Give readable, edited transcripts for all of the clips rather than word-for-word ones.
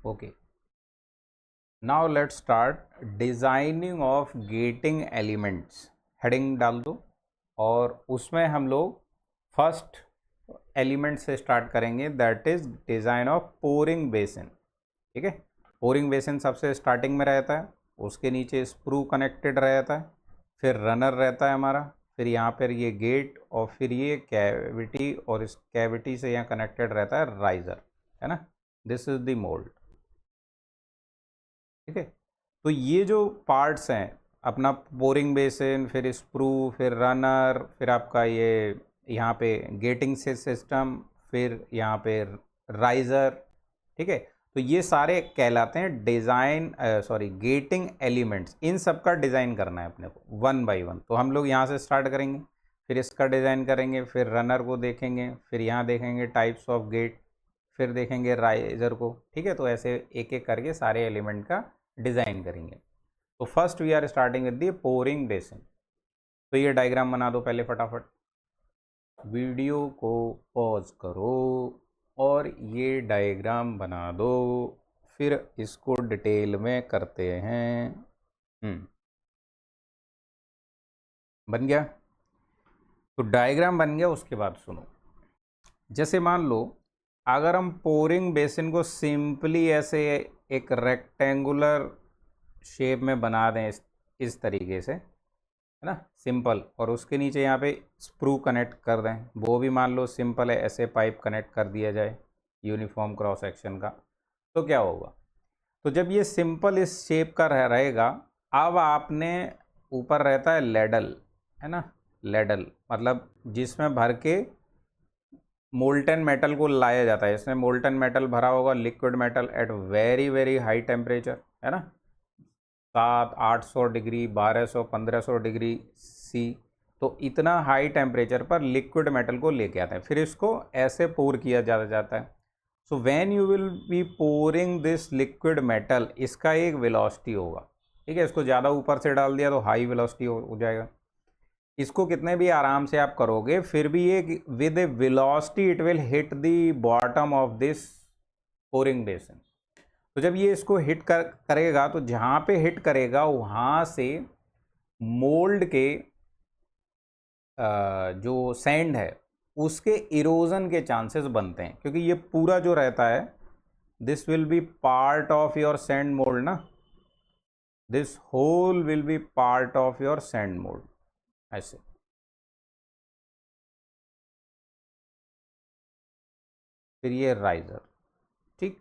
Okay, now let's start designing of getting elements. Heading डाल दो और उसमें हम लोग फर्स्ट एलिमेंट से स्टार्ट करेंगे, that is design of pouring basin. ठीक है, पोरिंग बेसिन सबसे स्टार्टिंग में रहता है, उसके नीचे स्प्रू कनेक्टेड रहता है, फिर रनर रहता है हमारा, फिर यहाँ पर ये गेट और फिर ये कैविटी, और इस कैविटी से यहाँ कनेक्टेड रहता है राइजर, है ना। This is the mould. ठीक है, तो ये जो पार्ट्स हैं अपना, पोरिंग बेसिन, फिर स्प्रू, फिर रनर, फिर आपका ये यहाँ पे गेटिंग से सिस्टम, फिर यहाँ पे राइजर। ठीक है, तो ये सारे कहलाते हैं डिज़ाइन गेटिंग एलिमेंट्स। इन सब का डिज़ाइन करना है अपने को वन बाय वन। तो हम लोग यहाँ से स्टार्ट करेंगे, फिर इसका डिज़ाइन करेंगे, फिर रनर को देखेंगे, फिर यहाँ देखेंगे टाइप्स ऑफ गेट, फिर देखेंगे राइजर को। ठीक है, तो ऐसे एक एक करके सारे एलिमेंट का डिज़ाइन करेंगे। तो first we are starting with the pouring basin. तो ये डायग्राम बना दो पहले फटाफट, वीडियो को पॉज करो और ये डायग्राम बना दो, फिर इसको डिटेल में करते हैं। बन गया? तो डायग्राम बन गया, उसके बाद सुनो। जैसे मान लो अगर हम पोरिंग बेसिन को सिंपली ऐसे एक रेक्टेंगुलर शेप में बना दें, इस तरीके से, है ना, सिंपल, और उसके नीचे यहाँ पे स्प्रू कनेक्ट कर दें, वो भी मान लो सिंपल है, ऐसे पाइप कनेक्ट कर दिया जाए यूनिफॉर्म क्रॉस सेक्शन का, तो क्या होगा? तो जब ये सिंपल इस शेप का रहेगा, अब आपने ऊपर रहता है लेडल, है ना, लेडल मतलब जिसमें भर के मोल्टन मेटल को लाया जाता है। इसमें मोल्टन मेटल भरा होगा, liquid metal at very very high temperature, है ना, 700-800 डिग्री, 1200, 1500 डिग्री सी। तो इतना हाई टेम्परेचर पर लिक्विड मेटल को लेके आते हैं, फिर इसको ऐसे पोर किया जाता है। So when you will be pouring this liquid metal, इसका एक वेलोसिटी होगा। ठीक है, इसको ज़्यादा ऊपर से डाल दिया तो हाई वेलोसिटी हो जाएगा। इसको कितने भी आराम से आप करोगे, फिर भी ये with A velocity it will hit the bottom of this pouring basin. तो जब ये इसको हिट करेगा, तो जहाँ पे हिट करेगा वहाँ से मोल्ड के जो सैंड है उसके इरोजन के चांसेस बनते हैं, क्योंकि ये पूरा जो रहता है, this will be part of your sand mould ना, this hole will be part of your sand mould, ऐसे। फिर ये राइजर। ठीक,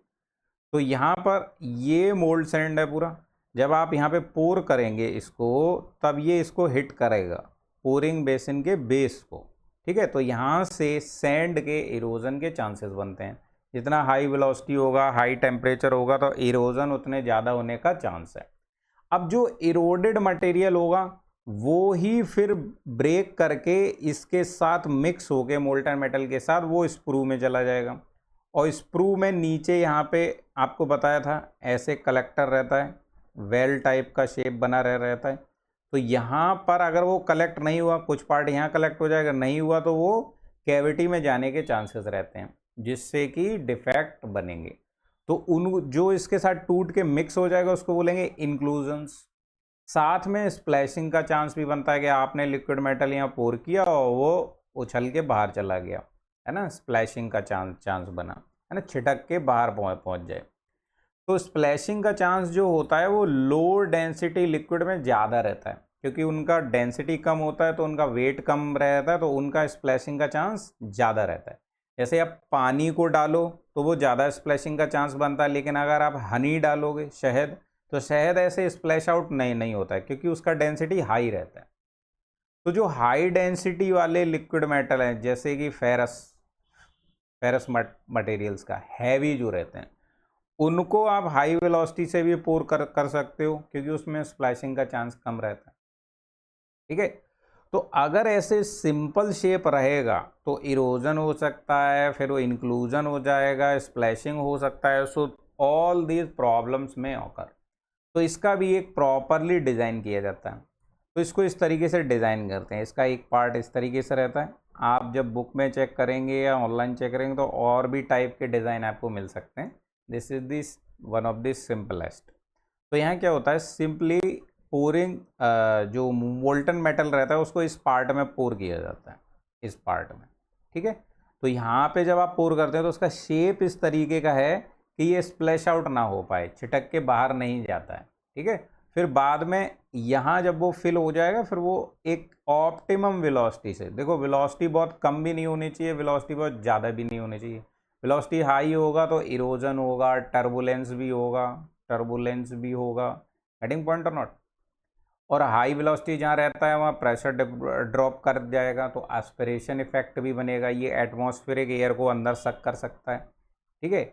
तो यहाँ पर ये मोल्ड सैंड है पूरा। जब आप यहाँ पे पोर करेंगे इसको, तब ये इसको हिट करेगा पोरिंग बेसिन के बेस को। ठीक है, तो यहाँ से सैंड के इरोजन के चांसेस बनते हैं। जितना हाई वेलोसिटी होगा, हाई टेम्परेचर होगा, तो इरोजन उतने ज़्यादा होने का चांस है। अब जो इरोडेड मटेरियल होगा वो ही फिर ब्रेक करके इसके साथ मिक्स होके मोल्टन मेटल के साथ वो स्प्रू में चला जाएगा, और स्प्रू में नीचे यहाँ पे आपको बताया था ऐसे कलेक्टर रहता है, वेल टाइप का शेप बना रहता है। तो यहाँ पर अगर वो कलेक्ट नहीं हुआ, कुछ पार्ट यहाँ कलेक्ट हो जाएगा, नहीं हुआ तो वो कैविटी में जाने के चांसेस रहते हैं, जिससे कि डिफेक्ट बनेंगे। तो उन जो इसके साथ टूट के मिक्स हो जाएगा उसको बोलेंगे इंक्लूजन्स। साथ में स्प्लैशिंग का चांस भी बनता है कि आपने लिक्विड मेटल यहाँ पोर किया और वो उछल के बाहर चला गया, है ना, स्प्लैशिंग का चांस बना, है ना, छिटक के बाहर पहुँच जाए। तो स्प्लैशिंग का चांस जो होता है वो लो डेंसिटी लिक्विड में ज़्यादा रहता है, क्योंकि उनका डेंसिटी कम होता है तो उनका वेट कम रहता है, तो उनका स्प्लैशिंग का चांस ज़्यादा रहता है। जैसे आप पानी को डालो तो वो ज़्यादा स्प्लैशिंग का चांस बनता है, लेकिन अगर आप हनी डालोगे, शहद, तो शहद ऐसे स्प्लैश आउट नहीं होता है, क्योंकि उसका डेंसिटी हाई रहता है। तो जो हाई डेंसिटी वाले लिक्विड मेटल हैं, जैसे कि फेरस मटेरियल्स का हैवी जो रहते हैं, उनको आप हाई वेलोसिटी से भी पोर कर सकते हो, क्योंकि उसमें स्प्लैशिंग का चांस कम रहता है। ठीक है, तो अगर ऐसे सिंपल शेप रहेगा तो इरोजन हो सकता है, फिर वो इंक्लूजन हो जाएगा, स्प्लैशिंग हो सकता है। सो ऑल दीज प्रॉब्लम्स में ऑकर। तो इसका भी एक प्रॉपरली डिज़ाइन किया जाता है। तो इसको इस तरीके से डिज़ाइन करते हैं। इसका एक पार्ट इस तरीके से रहता है, आप जब बुक में चेक करेंगे या ऑनलाइन चेक करेंगे तो और भी टाइप के डिज़ाइन आपको मिल सकते हैं। This is this one of the simplest. तो यहाँ क्या होता है, सिंपली पोरिंग, जो मोल्टन मेटल रहता है उसको इस पार्ट में पोर किया जाता है, इस पार्ट में, ठीक है। तो यहाँ पे जब आप पोर करते हैं तो उसका शेप इस तरीके का है कि ये स्प्लैश आउट ना हो पाए, छिटक के बाहर नहीं जाता है, ठीक है। फिर बाद में यहाँ जब वो फिल हो जाएगा, फिर वो एक ऑप्टिमम वेलोसिटी से, देखो वेलोसिटी बहुत कम भी नहीं होनी चाहिए, वेलोसिटी बहुत ज़्यादा भी नहीं होनी चाहिए। वेलोसिटी हाई होगा तो इरोजन होगा, टर्बुलेंस भी होगा, हेडिंग पॉइंट और नॉट। और हाई वेलोसिटी जहाँ रहता है वहाँ प्रेशर ड्रॉप कर जाएगा, तो एस्पिरेशन इफेक्ट भी बनेगा, ये एटमॉस्फेरिक एयर को अंदर सक कर सकता है, ठीक है।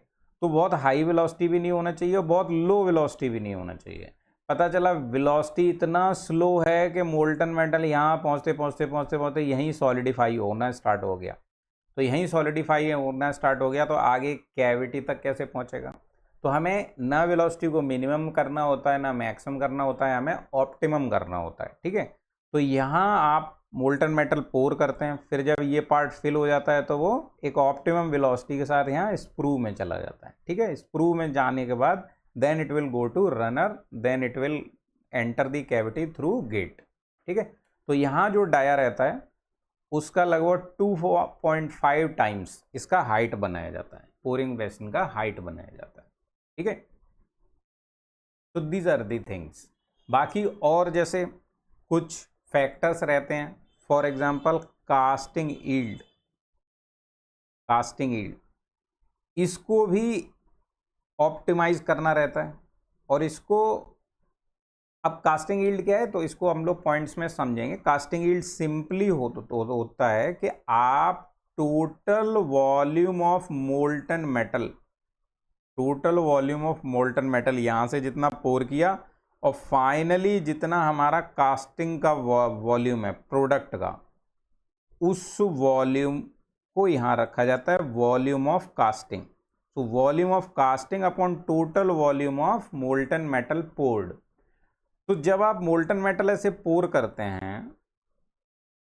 तो बहुत हाई वेलोसिटी भी नहीं होना चाहिए और बहुत लो वेलोसिटी भी नहीं होना चाहिए। पता चला वेलोसिटी इतना स्लो है कि मोल्टन मेटल यहाँ पहुँचते पहुँचते पहुँचते पहुँचते यहीं सॉलिडिफाई होना स्टार्ट हो गया। तो यहीं सॉलिडिफाई होना स्टार्ट हो गया तो आगे कैविटी तक कैसे पहुँचेगा। तो हमें ना वेलोसिटी को मिनिमम करना होता है ना मैक्सिमम करना होता है, हमें ऑप्टिमम करना होता है, ठीक है। तो यहाँ आप मोल्टन मेटल पोर करते हैं, फिर जब ये पार्ट फिल हो जाता है तो वो एक ऑप्टिमम वेलोसिटी के साथ यहाँ स्प्रू में चला जाता है, ठीक है। स्प्रू में जाने के बाद then it will go to runner, then it will enter the cavity through gate, ठीक है। तो यहाँ जो डाया रहता है उसका लगभग 2.5 टाइम्स इसका हाइट बनाया जाता है, पोरिंग बेसिन का हाइट बनाया जाता है, ठीक है। तो दीज आर दी थिंग्स। बाकी और जैसे कुछ फैक्टर्स रहते हैं, for example casting yield, casting yield इसको भी ऑप्टिमाइज करना रहता है। और इसको, अब कास्टिंग यील्ड क्या है तो इसको हम लोग पॉइंट्स में समझेंगे। कास्टिंग यील्ड सिंपली होता है कि आप total volume of molten metal, total volume of molten metal यहाँ से जितना पोर किया और फाइनली जितना हमारा कास्टिंग का वॉल्यूम है प्रोडक्ट का, उस वॉल्यूम को यहाँ रखा जाता है वॉल्यूम ऑफ कास्टिंग। तो volume of casting upon total volume of molten metal poured. तो जब आप मोल्टन मेटल ऐसे पोर करते हैं,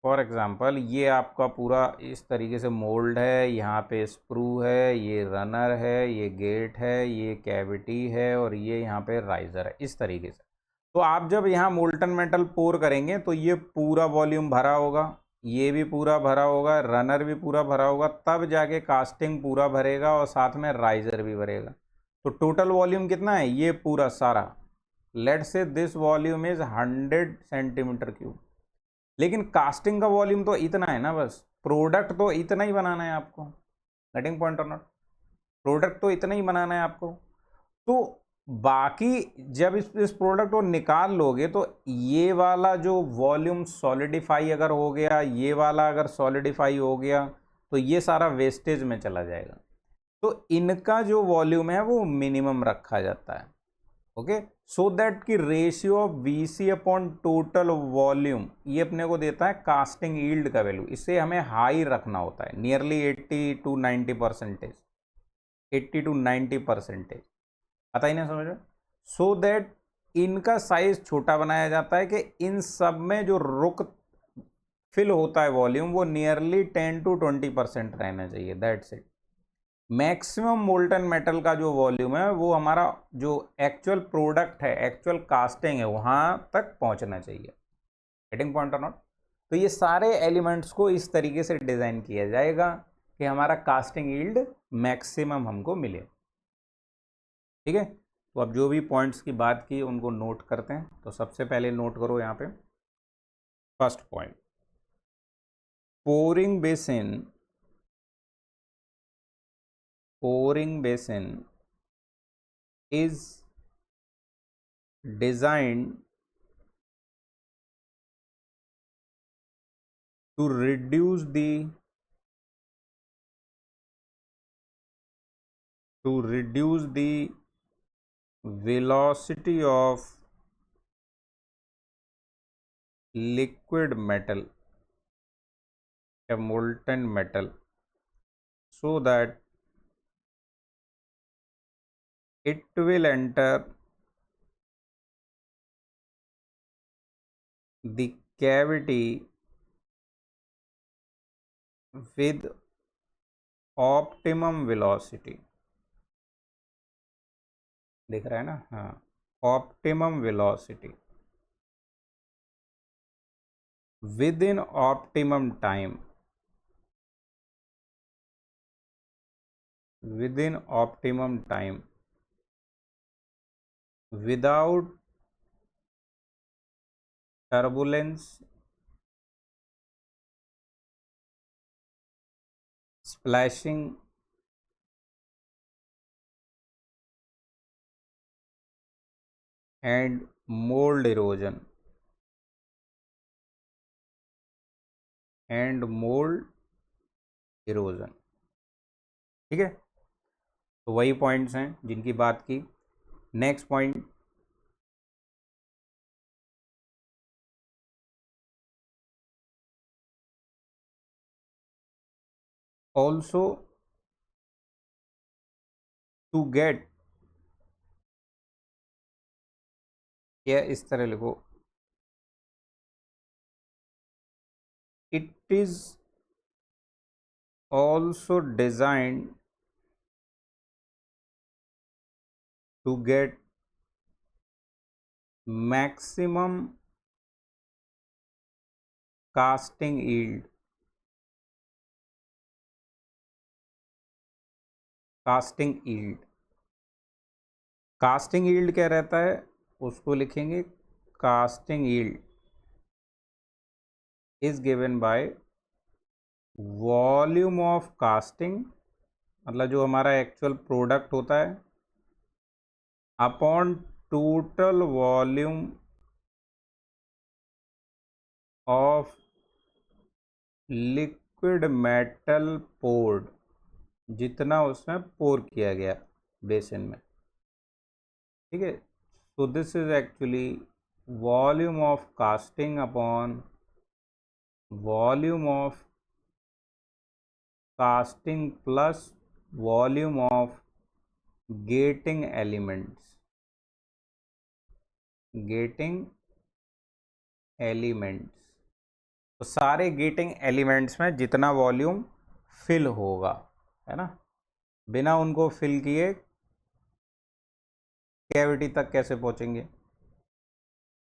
फॉर एग्जांपल ये आपका पूरा इस तरीके से मोल्ड है, यहाँ पे स्प्रू है, ये रनर है, ये गेट है, ये कैविटी है और ये यहाँ पे राइजर है, इस तरीके से। तो आप जब यहाँ मोल्टन मेटल पोर करेंगे तो ये पूरा वॉल्यूम भरा होगा, ये भी पूरा भरा होगा, रनर भी पूरा भरा होगा, तब जाके कास्टिंग पूरा भरेगा और साथ में राइजर भी भरेगा। तो टोटल वॉल्यूम कितना है, ये पूरा सारा, लेट से this volume is 100 centimetre cube. लेकिन कास्टिंग का वॉल्यूम तो इतना है ना, बस प्रोडक्ट तो इतना ही बनाना है आपको, गेटिंग पॉइंट और नॉट, प्रोडक्ट तो इतना ही बनाना है आपको। तो बाकी जब इस प्रोडक्ट को निकाल लोगे तो ये वाला जो वॉल्यूम सॉलिडिफाई अगर हो गया, ये वाला अगर सॉलिडिफाई हो गया तो ये सारा वेस्टेज में चला जाएगा। तो इनका जो वॉल्यूम है वो मिनिमम रखा जाता है, ओके। सो दैट की ratio of VC upon total volume ये अपने को देता है कास्टिंग यील्ड का वैल्यू। इसे हमें हाई रखना होता है, नियरली 80 to 90%, 80 to 90%, पता ही नहीं समझ में। सो दैट इनका साइज छोटा बनाया जाता है कि इन सब में जो रुक फिल होता है वॉल्यूम वो नियरली 10 to 20% रहना चाहिए, that's it. Maximum molten metal का जो वॉल्यूम है वो हमारा जो एक्चुअल प्रोडक्ट है, एक्चुअल कास्टिंग है, वहां तक पहुंचना चाहिए, गेटिंग पॉइंट और नॉट। तो ये सारे एलिमेंट्स को इस तरीके से डिजाइन किया जाएगा कि हमारा कास्टिंग यील्ड मैक्सिमम हमको मिले, ठीक है। तो अब जो भी पॉइंट्स की बात की उनको नोट करते हैं। तो सबसे पहले नोट करो यहाँ पे first point, pouring basin, pouring basin is designed to reduce the velocity of liquid metal, a molten metal, so that it will enter the cavity with optimum velocity, दिख रहा है ना, हाँ, optimum velocity with in optimum time, with in optimum time without turbulence, splashing, and mold erosion, and mold erosion। ठीक है, तो वही points हैं जिनकी बात की। Next point, also to gate, या इस तरह लिखो, it is also designed to get maximum casting yield, casting yield, casting yield क्या रहता है, उसको लिखेंगे casting yield is given by volume of casting, मतलब जो हमारा एक्चुअल प्रोडक्ट होता है, upon total volume of liquid metal poured, जितना उसमें पोर किया गया बेसिन में। ठीक है, so this is actually volume of casting upon volume of casting plus volume of gating elements, gating elements, तो सारे गेटिंग एलिमेंट्स में जितना वॉल्यूम फिल होगा, है ना, बिना उनको फिल किए कैविटी तक कैसे पहुंचेंगे,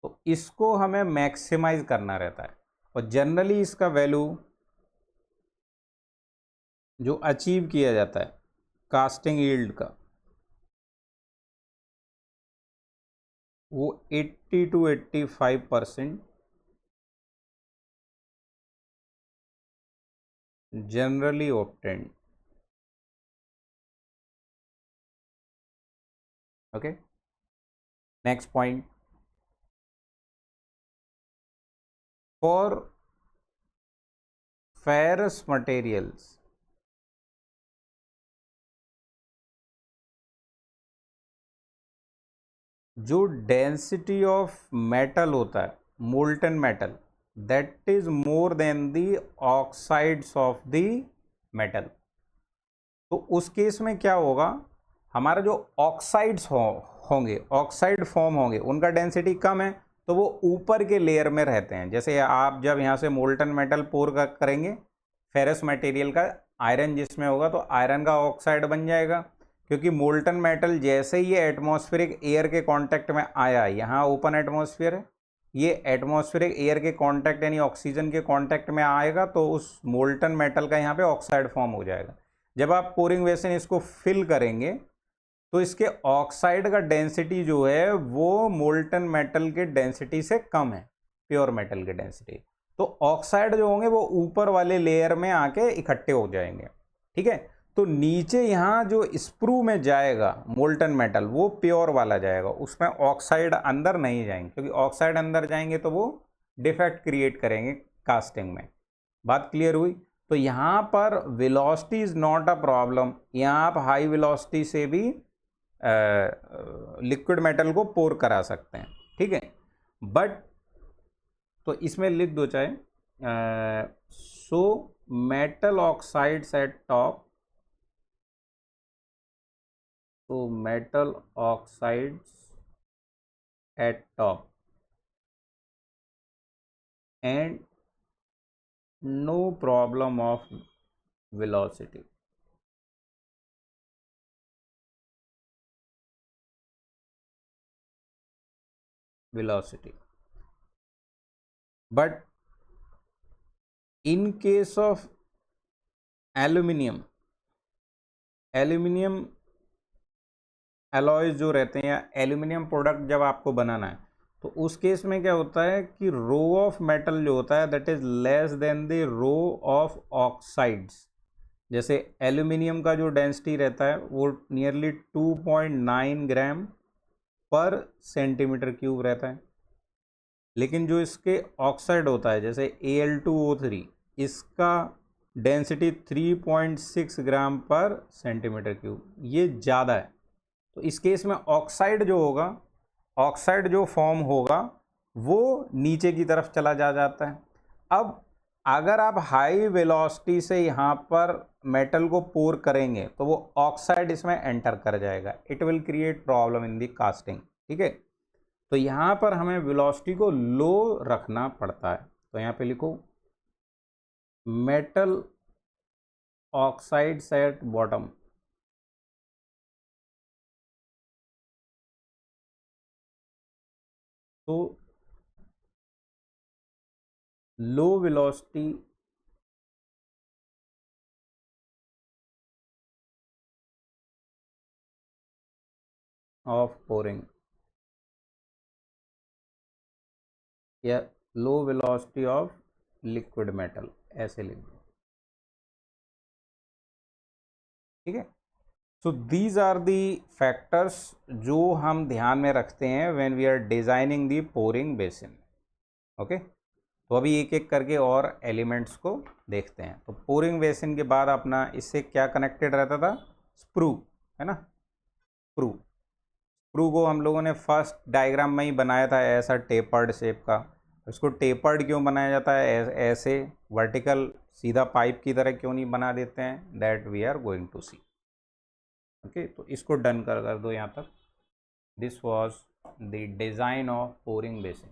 तो इसको हमें मैक्सिमाइज करना रहता है। और जनरली इसका वैल्यू जो अचीव किया जाता है कास्टिंग यील्ड का, वो 80 to 85% generally obtained. Okay, next point, for ferrous materials, जो डेंसिटी ऑफ मेटल होता है, molten metal, that is more than the oxides of the metal, तो उस केस में क्या होगा, हमारा जो ऑक्साइड्स होंगे, ऑक्साइड फॉर्म होंगे, उनका डेंसिटी कम है, तो वो ऊपर के लेयर में रहते हैं। जैसे आप जब यहाँ से मोल्टन मेटल पोर करेंगे फेरस मटेरियल का, आयरन जिसमें होगा, तो आयरन का ऑक्साइड बन जाएगा, क्योंकि मोल्टन मेटल जैसे ही ये एटमॉस्फेरिक एयर के कांटेक्ट में आया, यहाँ ओपन एटमॉस्फेयर है, ये एटमॉस्फेरिक एयर के कांटेक्ट यानी ऑक्सीजन के कांटेक्ट में आएगा, तो उस मोल्टन मेटल का यहाँ पे ऑक्साइड फॉर्म हो जाएगा। जब आप पोरिंग बेसिन इसको फिल करेंगे, तो इसके ऑक्साइड का डेंसिटी जो है वो मोल्टन मेटल के डेंसिटी से कम है, प्योर मेटल के डेंसिटी, तो ऑक्साइड जो होंगे वो ऊपर वाले लेयर में आके इकट्ठे हो जाएंगे। ठीक है, तो नीचे यहाँ जो स्प्रू में जाएगा मोल्टन मेटल, वो प्योर वाला जाएगा, उसमें ऑक्साइड अंदर नहीं जाएंगे, क्योंकि ऑक्साइड अंदर जाएंगे तो वो डिफेक्ट क्रिएट करेंगे कास्टिंग में। बात क्लियर हुई? तो यहाँ पर velocity is not a problem, यहाँ आप हाई वेलोसिटी से भी लिक्विड मेटल को पोर करा सकते हैं। ठीक है, बट तो इसमें लिख दो चाहे, so metal oxides at top, तो metal oxides at top and no problem of velocity। velocity. But in case of aluminium alloys जो रहते हैं या एल्यूमिनियम प्रोडक्ट जब आपको बनाना है तो उस केस में क्या होता है कि रो ऑफ मेटल जो होता है that is less than the rho of oxides. जैसे एल्यूमिनियम का जो डेंसिटी रहता है वो नियरली 2.9 ग्राम पर सेंटीमीटर क्यूब रहता है, लेकिन जो इसके ऑक्साइड होता है जैसे Al2O3 इसका डेंसिटी 3.6 ग्राम पर सेंटीमीटर क्यूब, ये ज़्यादा है. तो इस केस में ऑक्साइड जो फॉर्म होगा वो नीचे की तरफ चला जाता है. अब अगर आप हाई वेलोसिटी से यहाँ पर मेटल को पोर करेंगे तो वो ऑक्साइड इसमें एंटर कर जाएगा. It will create problem in the casting. ठीक है, तो यहाँ पर हमें वेलोसिटी को लो रखना पड़ता है. तो यहाँ पे लिखो मेटल ऑक्साइड्स एट बॉटम. तो लो वेलोसिटी ऑफ पोरिंग या low velocity of liquid metal, ऐसे लिख दो. ठीक है, so these are the factors जो हम ध्यान में रखते हैं when we are designing the pouring basin. Okay, तो अभी एक एक करके और एलिमेंट्स को देखते हैं. तो पोरिंग बेसिन के बाद अपना इससे क्या कनेक्टेड रहता था, स्प्रू, है ना. स्प्रू को हम लोगों ने फर्स्ट डायग्राम में ही बनाया था ऐसा टेपर्ड शेप का. इसको टेपर्ड क्यों बनाया जाता है, ऐसे वर्टिकल सीधा पाइप की तरह क्यों नहीं बना देते हैं, that we are going to see. Okay, तो इसको डन कर दो यहाँ तक. This was the design of pouring basin.